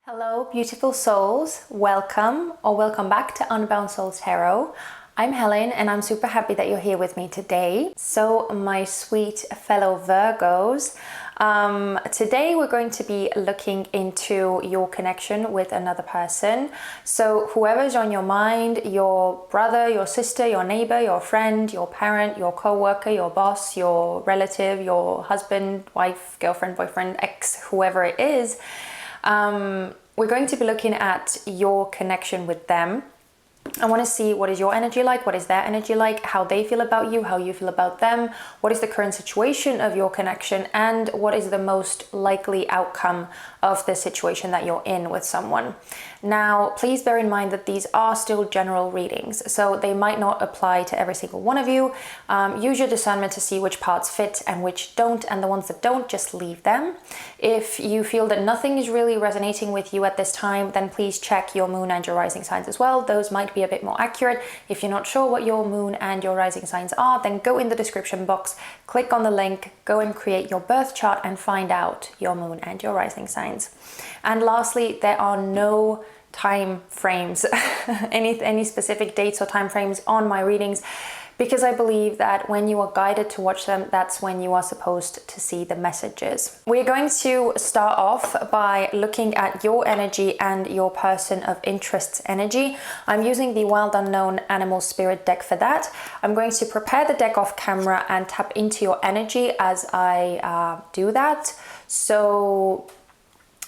Hello, beautiful souls. Welcome or welcome back to Unbound Souls Tarot. I'm Helen and I'm super happy that you're here with me today. So, my sweet fellow Virgos, today we're going to be looking into your connection with another person. So, whoever's on your mind, your brother, your sister, your neighbor, your friend, your parent, your co-worker, your boss, your relative, your husband, wife, girlfriend, boyfriend, ex, whoever it is. We're going to be looking at your connection with them. I want to see what is your energy like, what is their energy like, how they feel about you, how you feel about them, what is the current situation of your connection, and what is the most likely outcome of the situation that you're in with someone. Now, please bear in mind that these are still general readings, so they might not apply to every single one of you. Use your discernment to see which parts fit and which don't, and the ones that don't, just leave them. If you feel that nothing is really resonating with you at this time, then please check your moon and your rising signs as well. Those might be a bit more accurate. If you're not sure what your moon and your rising signs are, then go in the description box, click on the link, go and create your birth chart and find out your moon and your rising signs. And lastly, there are no time frames, any specific dates or time frames on my readings, because I believe that when you are guided to watch them, that's when you are supposed to see the messages. We're going to start off by looking at your energy and your person of interest's energy. I'm using the Wild Unknown Animal Spirit deck for that. I'm going to prepare the deck off camera and tap into your energy as I do that. So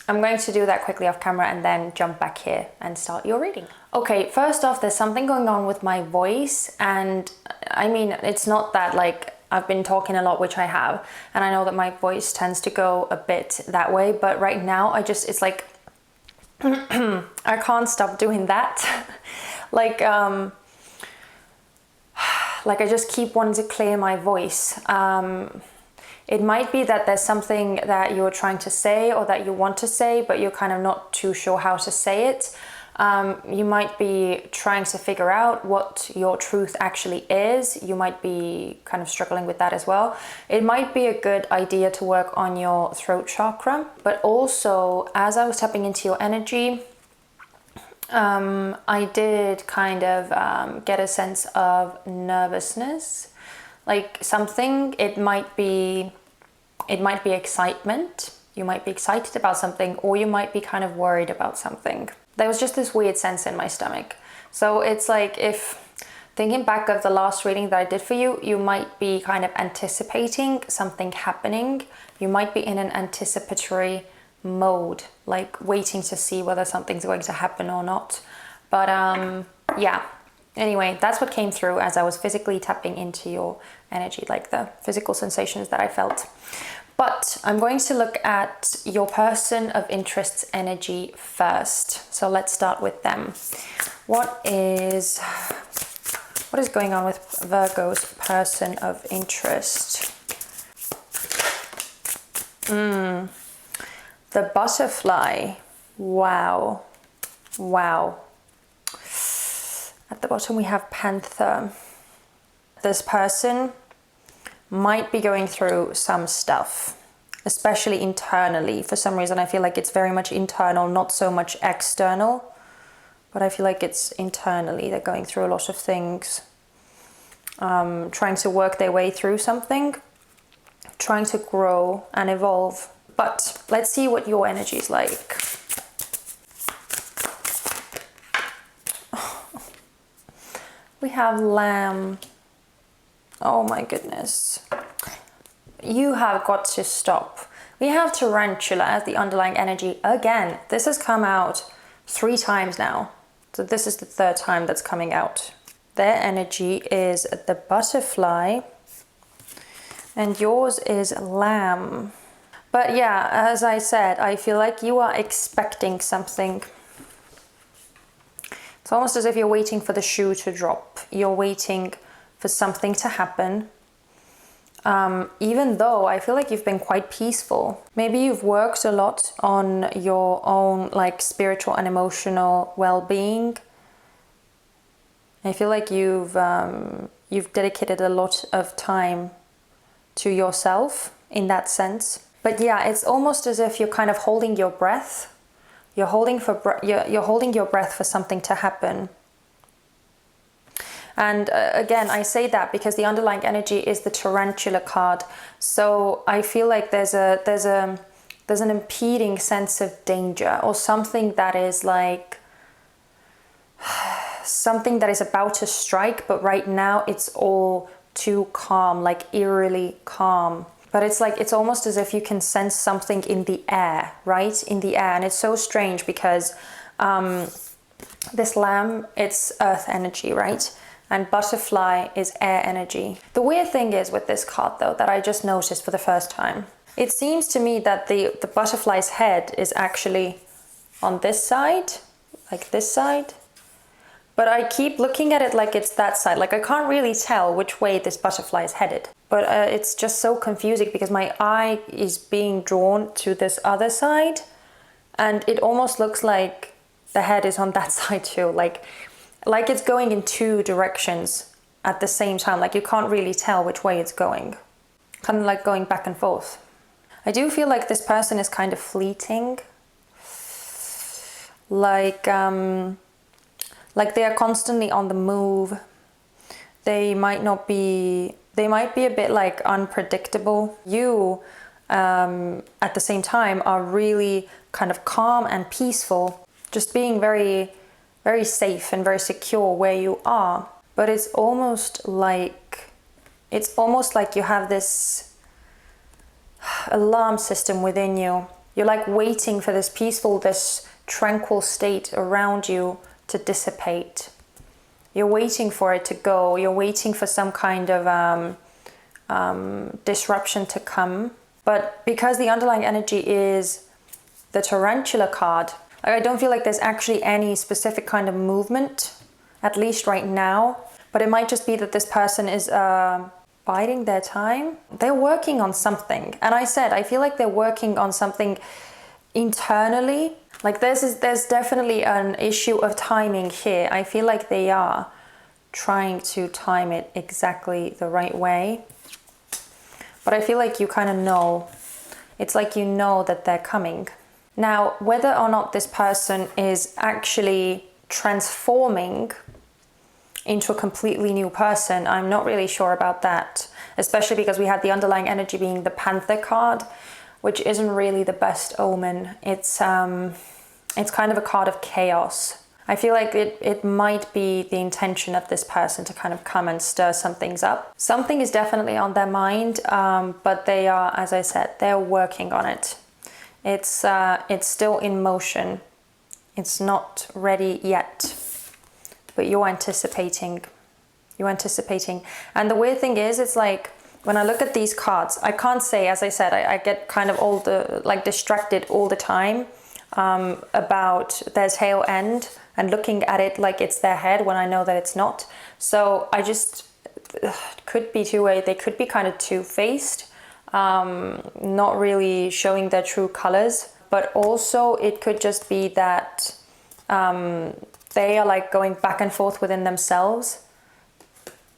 I'm going to do that quickly off camera and then jump back here and start your reading. Okay, first off, there's something going on with my voice, and I mean, it's not that like I've been talking a lot, which I have, and I know that my voice tends to go a bit that way, but right now it's like I can't stop doing that. like I just keep wanting to clear my voice. It might be that there's something that you're trying to say or that you want to say, but you're kind of not too sure how to say it. You might be trying to figure out what your truth actually is. You might be kind of struggling with that as well. It might be a good idea to work on your throat chakra, but also as I was tapping into your energy, I did kind of get a sense of nervousness, like something. It might be excitement. You might be excited about something, or you might be kind of worried about something. There was just this weird sense in my stomach. So it's like, if thinking back of the last reading that I did for you, you might be kind of anticipating something happening. You might be in an anticipatory mode, like waiting to see whether something's going to happen or not. But yeah. Anyway, that's what came through as I was physically tapping into your energy, like the physical sensations that I felt. But I'm going to look at your person of interest's energy first. So let's start with them. What is going on with Virgo's person of interest? The butterfly. Wow. Wow. At the bottom we have Panther. This person might be going through some stuff, especially internally. For some reason I feel like it's very much internal, not so much external, but I feel like it's internally. They're going through a lot of things, trying to work their way through something, trying to grow and evolve. But let's see what your energy is like. We have Lamb. Oh my goodness. You have got to stop. We have Tarantula as the underlying energy again. This has come out 3 times now. So this is the 3rd time that's coming out. Their energy is the butterfly and yours is Lamb. But yeah, as I said, I feel like you are expecting something. It's almost as if you're waiting for the shoe to drop. You're waiting for something to happen. Even though I feel like you've been quite peaceful. Maybe you've worked a lot on your own like spiritual and emotional well-being. I feel like you've dedicated a lot of time to yourself in that sense. But yeah, it's almost as if you're kind of holding your breath. You're holding you're holding your breath for something to happen. And again, I say that because the underlying energy is the tarantula card. So I feel like there's an impeding sense of danger, or something that is like something that is about to strike, but right now it's all too calm, like eerily calm. But it's like, it's almost as if you can sense something in the air, right? In the air. And it's so strange because this lamb, it's earth energy, right? And butterfly is air energy. The weird thing is with this card though, that I just noticed for the first time, it seems to me that the butterfly's head is actually on this side, like this side. But I keep looking at it like it's that side. Like I can't really tell which way this butterfly is headed. But it's just so confusing because my eye is being drawn to this other side. And it almost looks like the head is on that side too. Like it's going in two directions at the same time. Like you can't really tell which way it's going. Kind of like going back and forth. I do feel like this person is kind of fleeting. Like they are constantly on the move. They might be a bit like unpredictable. You, at the same time, are really kind of calm and peaceful, just being very, very safe and very secure where you are. But it's almost like you have this alarm system within you. You're like waiting for this peaceful, this tranquil state around you to dissipate. You're waiting for it to go. You're waiting for some kind of disruption to come. But because the underlying energy is the tarantula card, I don't feel like there's actually any specific kind of movement, at least right now. But it might just be that this person is biding their time. They're working on something. And I feel like they're working on something internally. Like there's definitely an issue of timing here. I feel like they are trying to time it exactly the right way. But I feel like you kind of know. It's like you know that they're coming. Now, whether or not this person is actually transforming into a completely new person, I'm not really sure about that. Especially because we had the underlying energy being the Panther card, which isn't really the best omen. It's kind of a card of chaos. I feel like it might be the intention of this person to kind of come and stir some things up. Something is definitely on their mind, but they are, as I said, they're working on it. It's still in motion. It's not ready yet, but you're anticipating. And the weird thing is, it's like, when I look at these cards, I can't say, as I said, I get kind of distracted all the time about there's Hail End and looking at it like it's their head when I know that it's not. So I just, could be two-way. They could be kind of two-faced, not really showing their true colors. But also it could just be that they are like going back and forth within themselves.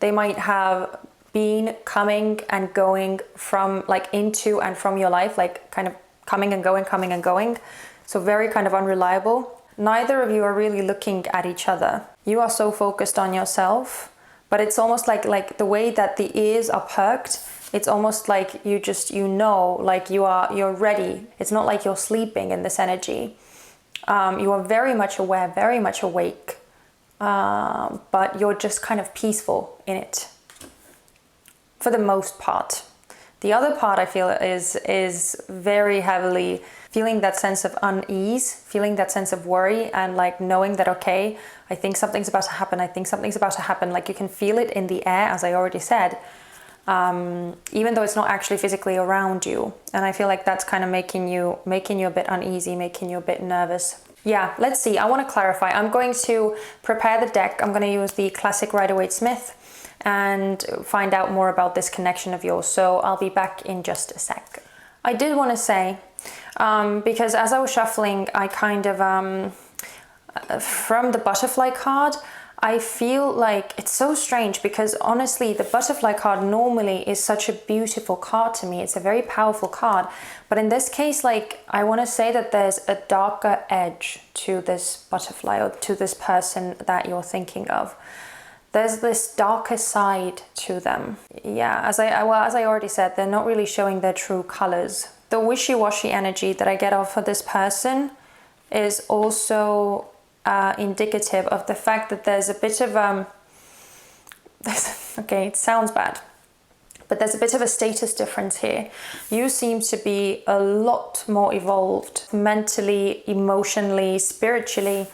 They might have been coming and going from like into and from your life, like kind of coming and going. So very kind of unreliable. Neither of you are really looking at each other. You are so focused on yourself, but it's almost like the way that the ears are perked, it's almost like like you're ready. It's not like you're sleeping in this energy. You are very much aware, very much awake, but you're just kind of peaceful in it. For the most part. The other part I feel is very heavily feeling that sense of unease, feeling that sense of worry, and like knowing that, okay, I think something's about to happen. Like you can feel it in the air, as I already said, even though it's not actually physically around you. And I feel like that's kind of making you a bit uneasy, making you a bit nervous. Yeah, let's see. I want to clarify. I'm going to prepare the deck. I'm going to use the classic Rider-Waite-Smith and find out more about this connection of yours. So I'll be back in just a sec. I did want to say, because as I was shuffling, I kind of, from the butterfly card, I feel like it's so strange because honestly, the butterfly card normally is such a beautiful card to me. It's a very powerful card. But in this case, like, I want to say that there's a darker edge to this butterfly or to this person that you're thinking of. There's this darker side to them. Yeah, as I already said, they're not really showing their true colors. The wishy-washy energy that I get off of this person is also indicative of the fact that there's a bit of okay, it sounds bad, but there's a bit of a status difference here. You seem to be a lot more evolved mentally, emotionally, spiritually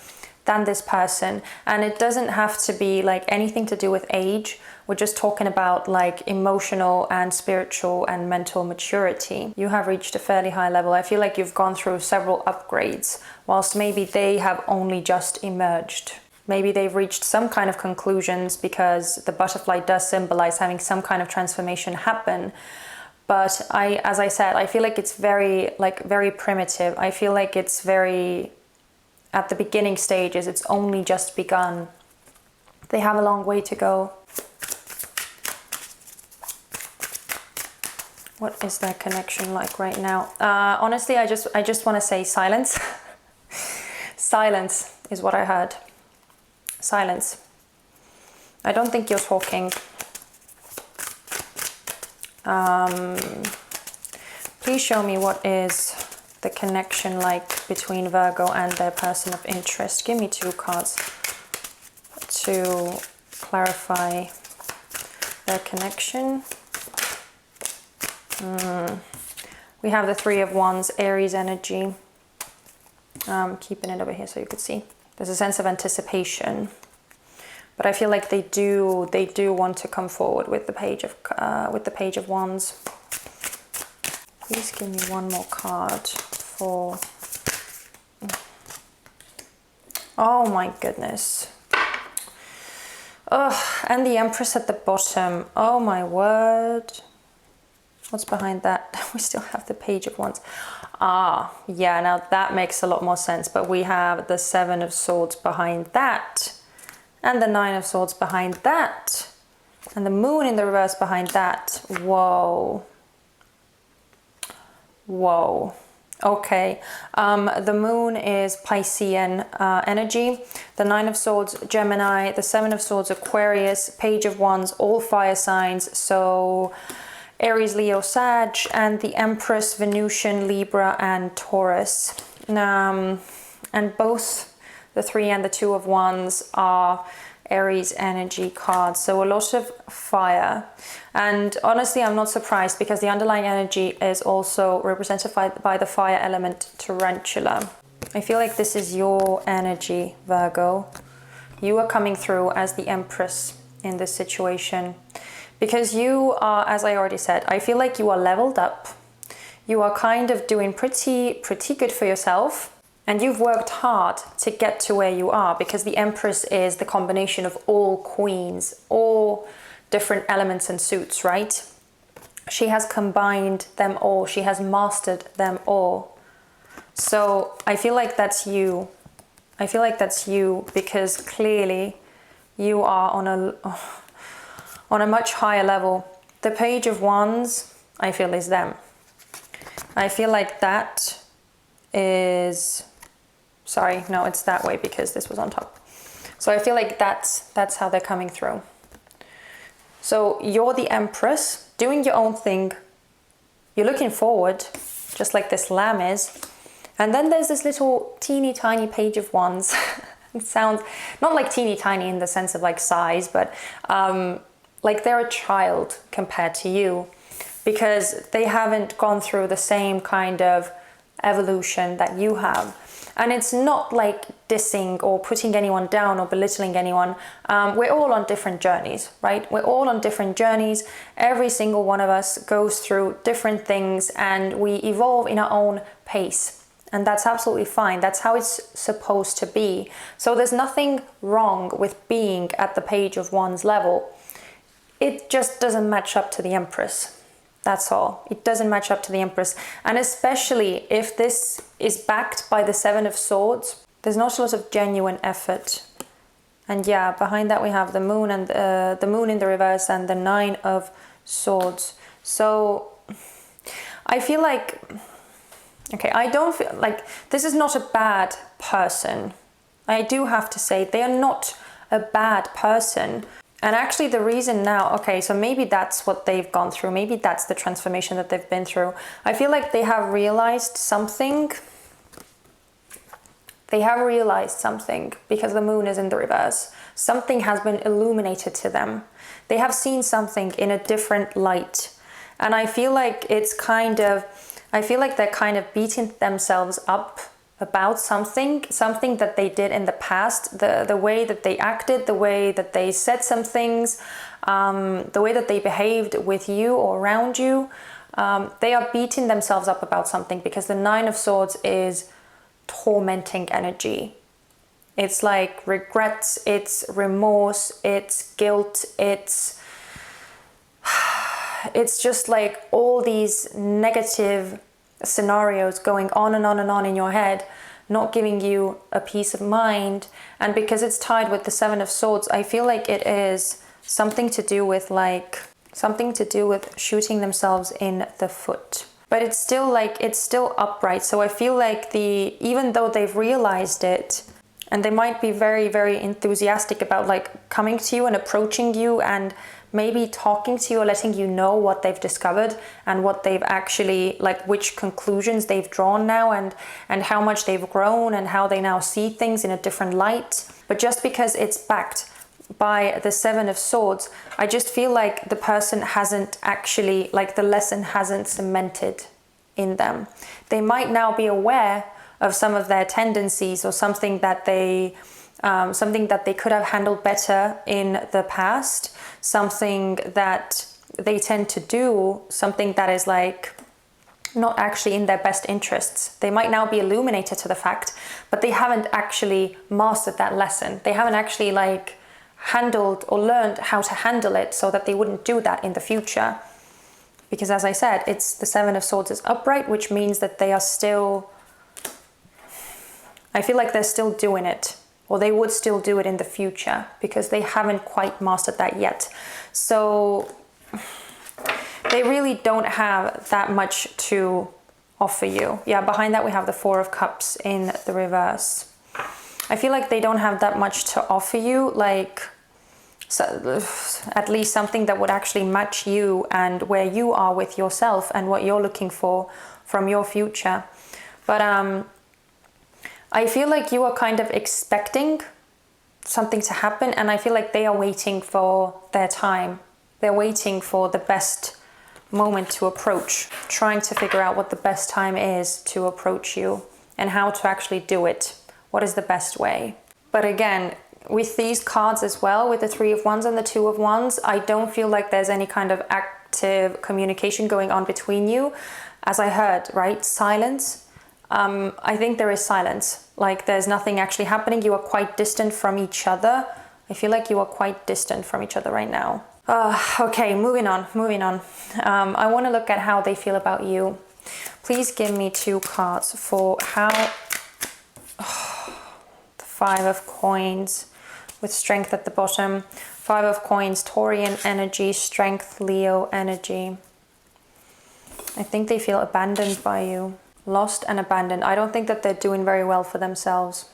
than this person, and it doesn't have to be like anything to do with age. We're just talking about like emotional and spiritual and mental maturity. You have reached a fairly high level. I feel like you've gone through several upgrades, whilst maybe they have only just emerged. Maybe they've reached some kind of conclusions, because the butterfly does symbolize having some kind of transformation happen. But as I said, I feel like it's very primitive. I feel like it's very at the beginning stages. It's only just begun. They have a long way to go. What is their connection like right now? Honestly, I just want to say silence. Silence is what I heard. Silence. I don't think you're talking. Please show me what is the connection like between Virgo and their person of interest. Give me 2 cards to clarify their connection. We have the 3 of Wands, Aries energy. Keeping it over here so you could see. There's a sense of anticipation, but I feel like they do want to come forward with the Page of Wands. Please give me one more card for. Oh my goodness. Oh, and the Empress at the bottom. Oh my word. What's behind that? We still have the Page of Wands. Ah, yeah, now that makes a lot more sense. But we have the 7 of Swords behind that. And the 9 of Swords behind that. And the Moon in the reverse behind that. Whoa. Whoa. Okay. The Moon is Piscean energy. The 9 of Swords, Gemini. The 7 of Swords, Aquarius. Page of Wands, all fire signs. So Aries, Leo, Sag, and the Empress, Venusian, Libra, and Taurus. And both the 3 and the 2 of Wands are Aries energy cards. So a lot of fire. And honestly, I'm not surprised, because the underlying energy is also represented by the fire element, Tarantula. I feel like this is your energy, Virgo. You are coming through as the Empress in this situation. Because you are, as I already said, I feel like you are leveled up. You are kind of doing pretty good for yourself. And you've worked hard to get to where you are, because the Empress is the combination of all queens, all different elements and suits, right? She has combined them all. She has mastered them all. So I feel like that's you. I feel like that's you, because clearly you are on a much higher level. The Page of Wands, I feel, is them. I feel like that is, sorry, no, it's that way because this was on top. So I feel like that's how they're coming through. So you're the Empress, doing your own thing. You're looking forward, just like this lamb is. And then there's this little teeny tiny Page of Wands. It sounds not like teeny tiny in the sense of like size, but like they're a child compared to you, because they haven't gone through the same kind of evolution that you have. And it's not like dissing or putting anyone down or belittling anyone. We're all on different journeys, right? We're all on different journeys. Every single one of us goes through different things, and we evolve in our own pace. And that's absolutely fine. That's how it's supposed to be. So there's nothing wrong with being at the Page of Wands level. It just doesn't match up to the Empress. That's all. It doesn't match up to the Empress. And especially if this is backed by the 7 of Swords, there's not a lot of genuine effort And yeah, behind that we have the moon and the moon in the reverse and the 9 of Swords. So I feel like, okay, I don't feel like this is not a bad person. I do have to say they are not a bad person. And actually the reason now, okay, so maybe that's what they've gone through. Maybe that's the transformation that they've been through. I feel like they have realized something. They have realized something because the moon is in the reverse. Something has been illuminated to them. They have seen something in a different light. And I feel like it's kind of, I feel like they're kind of beating themselves up about something that they did in the past, the way that they acted, the way that they said some things, the way that they behaved with you or around you. They are beating themselves up about something because the 9 of Swords is tormenting energy. It's like regrets, it's remorse, it's guilt, it's just like all these negative scenarios going on and on and on in your head, not giving you a peace of mind. And because it's tied with the 7 of Swords, I feel like it is something to do with shooting themselves in the foot. But it's still like, it's still upright. So I feel like even though they've realized it, and they might be very, very enthusiastic about like coming to you and approaching you and maybe talking to you or letting you know what they've discovered and what they've actually, like which conclusions they've drawn now and how much they've grown and how they now see things in a different light. But just because it's backed by the 7 of Swords, I just feel like the person hasn't actually, like the lesson hasn't cemented in them. They might now be aware of some of their tendencies or something that they could have handled better in the past, something that they tend to do, something that is like not actually in their best interests. They might now be illuminated to the fact, but they haven't actually mastered that lesson. They haven't actually like handled or learned how to handle it so that they wouldn't do that in the future. Because as I said, it's the 7 of Swords is upright, which means that they are still, I feel like they're still doing it, or they would still do it in the future because they haven't quite mastered that yet. So they really don't have that much to offer you. Yeah, behind that we have the 4 of Cups in the reverse. I feel like they don't have that much to offer you, like so, at least something that would actually match you and where you are with yourself and what you're looking for from your future. But I feel like you are kind of expecting something to happen, and I feel like they are waiting for their time. They're waiting for the best moment to approach, trying to figure out what the best time is to approach you and how to actually do it. What is the best way? But again, with these cards as well, with the 3 of Wands and the 2 of Wands, I don't feel like there's any kind of active communication going on between you. As I heard, right? Silence. I think there is silence. Like there's nothing actually happening. You are quite distant from each other. I feel like you are quite distant from each other right now. Okay, moving on. I want to look at how they feel about you. Please give me 2 cards for how... the 5 of Coins with Strength at the bottom. 5 of Coins, Taurian energy, Strength, Leo energy. I think they feel abandoned by you. Lost and abandoned. I don't think that they're doing very well for themselves.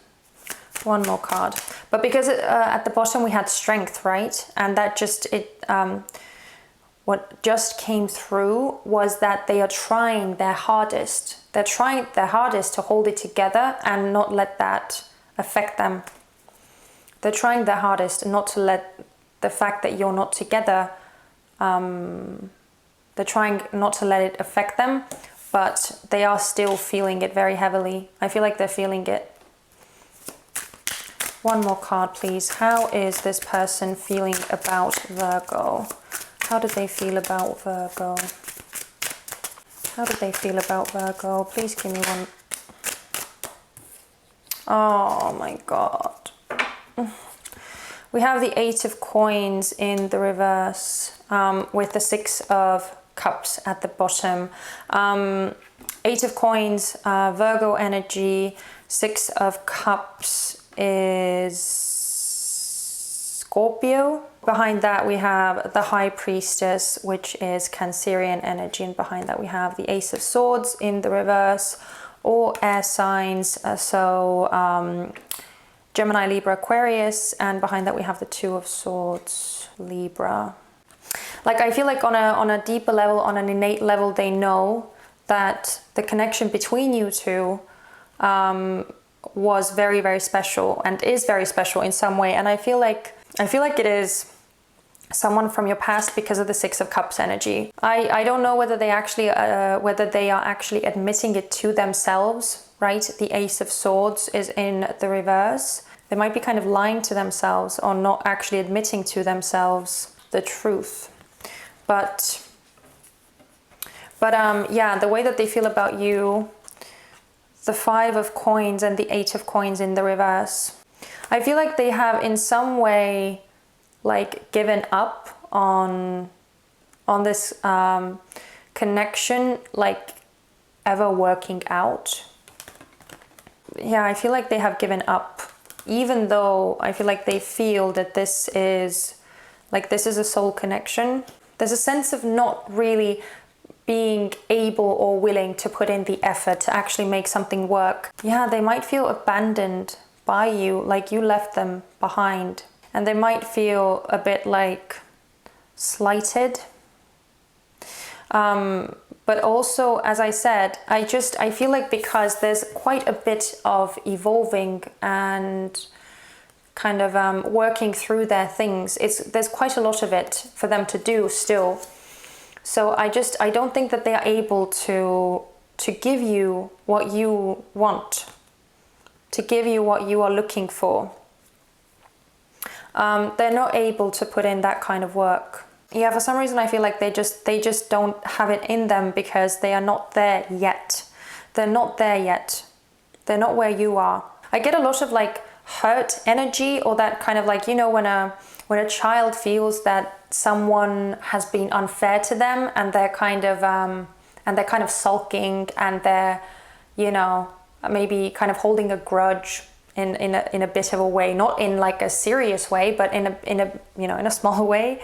1 more card. But because at the bottom we had Strength, right? And that just, what just came through was that they are trying their hardest. They're trying their hardest to hold it together and not let that affect them. They're trying their hardest not to let the fact that you're not together, they're trying not to let it affect them, but they are still feeling it very heavily. I feel like they're feeling it. 1 more card, please. How is this person feeling about Virgo? How do they feel about Virgo? How do they feel about Virgo? Please give me 1. Oh my God. We have the 8 of Coins in the reverse with the 6 of Cups at the bottom. 8 of Coins, Virgo energy. 6 of Cups is Scorpio. Behind that we have the High Priestess, which is Cancerian energy, and behind that we have the Ace of Swords in the reverse, or air signs, Gemini, Libra, Aquarius, and behind that we have the Two of Swords, Libra. Like, I feel like on a deeper level, on an innate level, they know that the connection between you two was very, very special and is very special in some way. And I feel like it is someone from your past because of the Six of Cups energy. I don't know whether they are actually admitting it to themselves, right? The Ace of Swords is in the reverse. They might be kind of lying to themselves or not actually admitting to themselves the truth. But yeah, the way that they feel about you, the Five of Coins and the Eight of Coins in the reverse, I feel like they have in some way like given up on this connection like ever working out. Yeah, I feel like they have given up, even though I feel like they feel that this is a soul connection. There's a sense of not really being able or willing to put in the effort to actually make something work. Yeah, they might feel abandoned by you, like you left them behind. And they might feel a bit like slighted. But also, as I said, I feel like because there's quite a bit of evolving and kind of working through their things. There's quite a lot of it for them to do still. So I don't think that they are able to give you what you want, to give you what you are looking for. They're not able to put in that kind of work. Yeah, for some reason I feel like they just don't have it in them because they are not there yet. They're not there yet. They're not where you are. I get a lot of like hurt energy, or that kind of like, you know, when a child feels that someone has been unfair to them and they're kind of sulking and they're, you know, maybe kind of holding a grudge in a bit of a way, not in like a serious way, but in a you know, in a small way.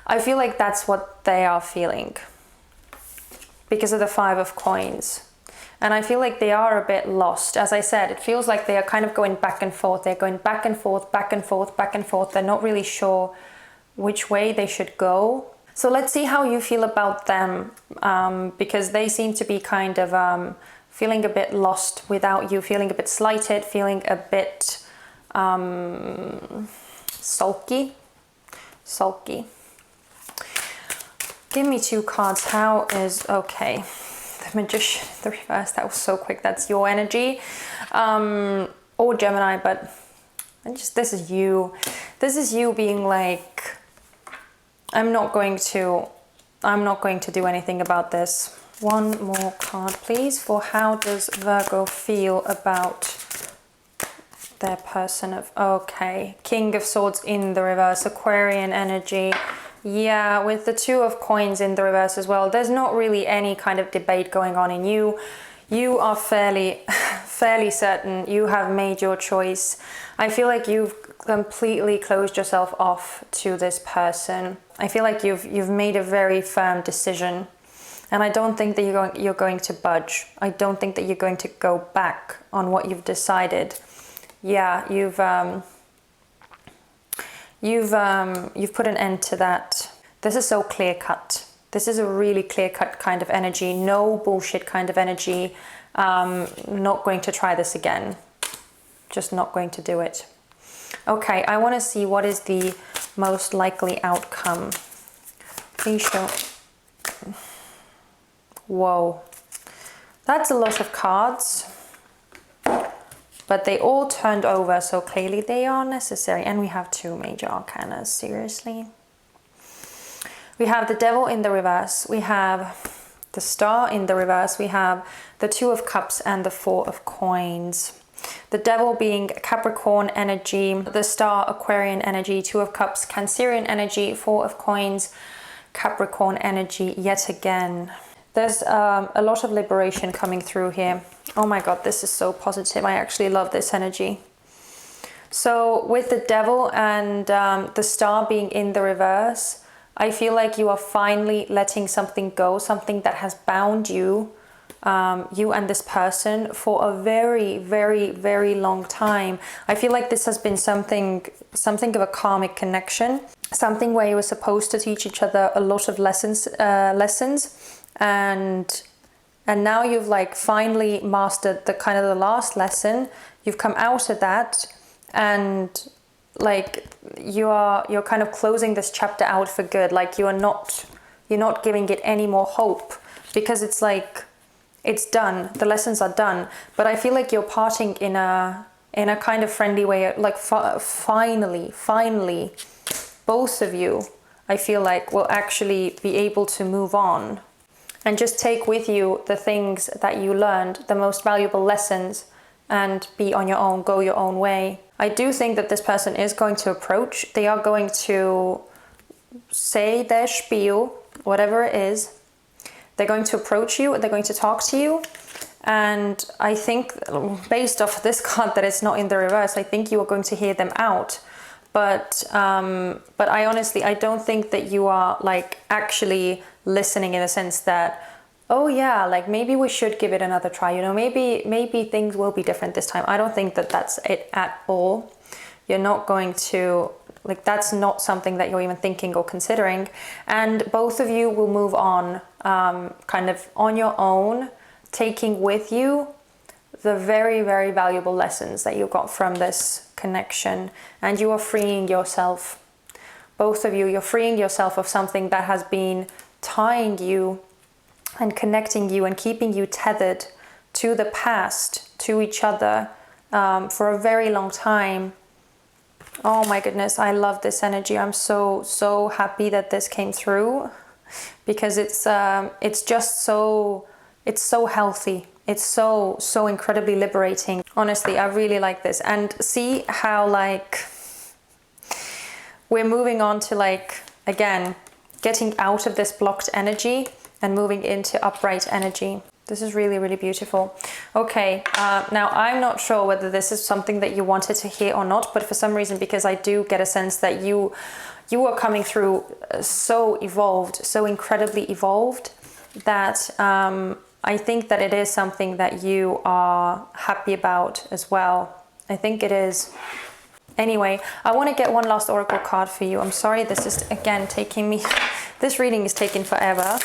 I feel like that's what they are feeling because of the Five of Coins. And I feel like they are a bit lost. As I said, it feels like they are kind of going back and forth. They're going back and forth, back and forth, back and forth. They're not really sure which way they should go. So let's see how you feel about them, because they seem to be kind of feeling a bit lost without you, feeling a bit slighted, feeling a bit sulky. Give me two cards. How is, okay, the Magician, the reverse, that was so quick. That's your energy, or Gemini, but this is you. This is you being like, I'm not going to do anything about this. One more card, please, for how does Virgo feel about their person of, okay, King of Swords in the reverse, Aquarian energy. Yeah, with the Two of Coins in the reverse as well, there's not really any kind of debate going on in you. You are fairly certain you have made your choice. I feel like you've completely closed yourself off to this person. I feel like you've made a very firm decision, and I don't think that you're going to budge. I don't think that you're going to go back on what you've decided. Yeah, you've put an end to that. This is so clear cut. This is a really clear cut kind of energy. No bullshit kind of energy. Not going to try this again. Just not going to do it. Okay, I want to see what is the most likely outcome. Please show. Whoa. That's a lot of cards. But they all turned over, so clearly they are necessary. And we have two major arcanas, seriously. We have the Devil in the reverse. We have the Star in the reverse. We have the Two of Cups and the Four of Coins. The Devil being Capricorn energy, the Star Aquarian energy, Two of Cups Cancerian energy, Four of Coins Capricorn energy yet again. There's a lot of liberation coming through here. Oh my god, this is so positive. I actually love this energy. So with the devil and the star being in the reverse, I feel like you are finally letting something go, something that has bound you, you and this person for a very, very, very long time. I feel like this has been something of a karmic connection, something where you were supposed to teach each other a lot of lessons, and now you've like finally mastered the kind of the last lesson. You've come out of that, and like you're kind of closing this chapter out for good. Like you're not giving it any more hope, because it's like it's done. The lessons are done. But I feel like you're parting in a kind of friendly way. Like finally, both of you, I feel like, will actually be able to move on and just take with you the things that you learned, the most valuable lessons, and be on your own, go your own way. I do think that this person is going to approach. They are going to say their spiel, whatever it is. They're going to approach you, they're going to talk to you. And I think, based off this card that it's not in the reverse, I think you are going to hear them out. But I honestly, I don't think that you are like actually listening in the sense that, oh yeah, like maybe we should give it another try, you know, maybe things will be different this time. I don't think that that's it at all. You're not going to, like, that's not something that you're even thinking or considering. And both of you will move on kind of on your own, taking with you the very, very valuable lessons that you got from this connection. And you are freeing yourself. Both of you, you're freeing yourself of something that has been tying you and connecting you and keeping you tethered to the past, to each other for a very long time. Oh my goodness, I love this energy. I'm so happy that this came through, because it's just so, it's so healthy. It's so incredibly liberating. Honestly, I really like this. And see how like we're moving on to, like, again, getting out of this blocked energy and moving into upright energy. This is really, really beautiful. Okay, now I'm not sure whether this is something that you wanted to hear or not, but for some reason, because I do get a sense that you are coming through so evolved, so incredibly evolved, that I think that it is something that you are happy about as well. I think it is. Anyway, I want to get one last oracle card for you. I'm sorry, this is again taking me, this reading is taking forever.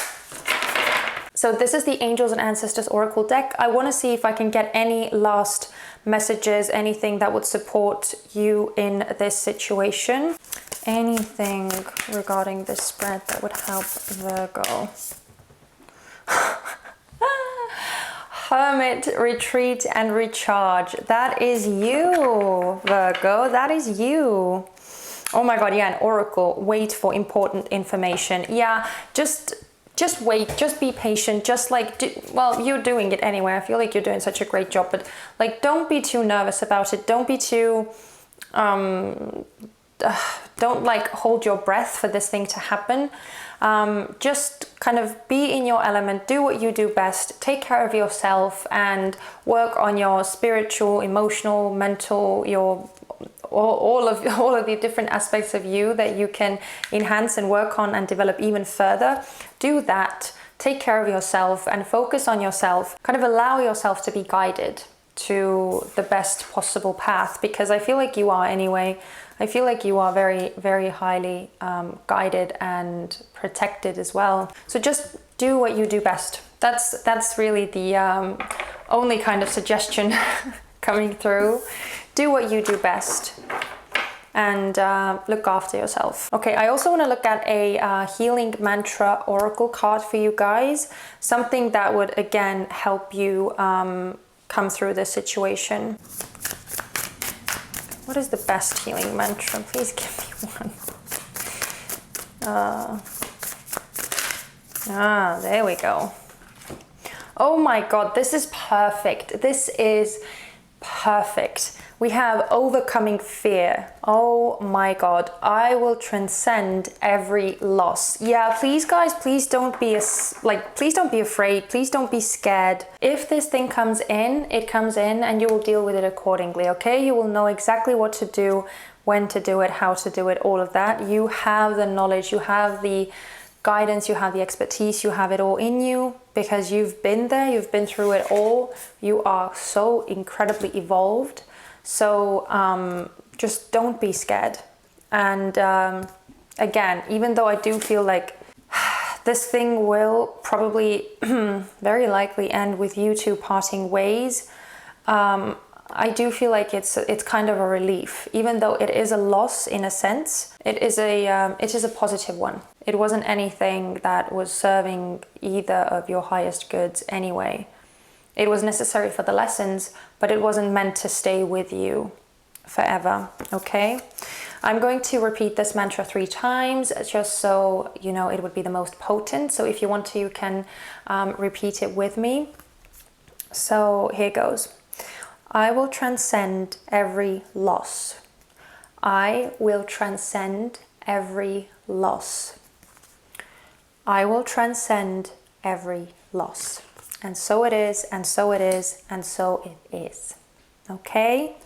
So this is the Angels and Ancestors Oracle deck. I want to see if I can get any last messages, anything that would support you in this situation. Anything regarding this spread that would help Virgo. Hermit, retreat and recharge. That is you, Virgo. That is you. Oh my God, yeah, an oracle. Wait for important information. Yeah, just wait, just be patient, just like, well, you're doing it anyway. I feel like you're doing such a great job, but like, don't be too nervous about it. Don't be too, don't like hold your breath for this thing to happen. Just kind of be in your element, do what you do best, take care of yourself and work on your spiritual, emotional, mental, your all of the different aspects of you that you can enhance and work on and develop even further. Do that, take care of yourself and focus on yourself. Kind of allow yourself to be guided to the best possible path, because I feel like you are anyway. I feel like you are very, very highly guided and protected as well. So just do what you do best. That's really the only kind of suggestion coming through. Do what you do best and look after yourself. Okay, I also want to look at a healing mantra oracle card for you guys. Something that would, again, help you come through this situation. What is the best healing mantra? Please give me one. There we go. Oh my God, this is perfect. This is perfect. We have overcoming fear. Oh my God, I will transcend every loss. Yeah, please guys, please don't be please don't be afraid. Please don't be scared. If this thing comes in, it comes in and you will deal with it accordingly, okay? You will know exactly what to do, when to do it, how to do it, all of that. You have the knowledge, you have the guidance, you have the expertise, you have it all in you because you've been there, you've been through it all. You are so incredibly evolved. So just don't be scared. And again, even though I do feel like this thing will probably very likely end with you two parting ways, I do feel like it's kind of a relief, even though it is a loss in a sense. It is a positive one. It wasn't anything that was serving either of your highest goods anyway. It was necessary for the lessons, but it wasn't meant to stay with you forever, okay? I'm going to repeat this mantra 3 times, just so you know it would be the most potent. So if you want to, you can repeat it with me. So here goes. I will transcend every loss. I will transcend every loss. I will transcend every loss. And so it is, and so it is, and so it is. Okay?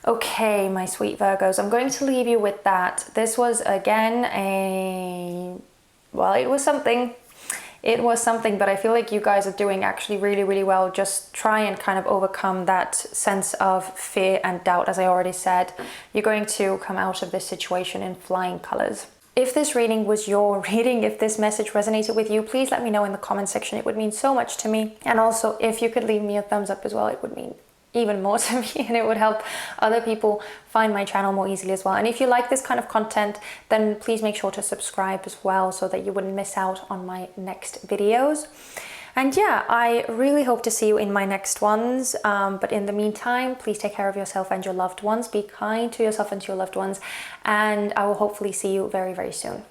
Okay, my sweet Virgos, I'm going to leave you with that. This was, again, well, it was something. It was something, but I feel like you guys are doing actually really, really well. Just try and kind of overcome that sense of fear and doubt. As I already said, you're going to come out of this situation in flying colors. If this reading was your reading, if this message resonated with you, please let me know in the comment section. It would mean so much to me. And also, if you could leave me a thumbs up as well, it would mean even more to me, and it would help other people find my channel more easily as well. And if you like this kind of content, then please make sure to subscribe as well so that you wouldn't miss out on my next videos. And yeah, I really hope to see you in my next ones. But in the meantime, please take care of yourself and your loved ones. Be kind to yourself and to your loved ones. And I will hopefully see you very, very soon.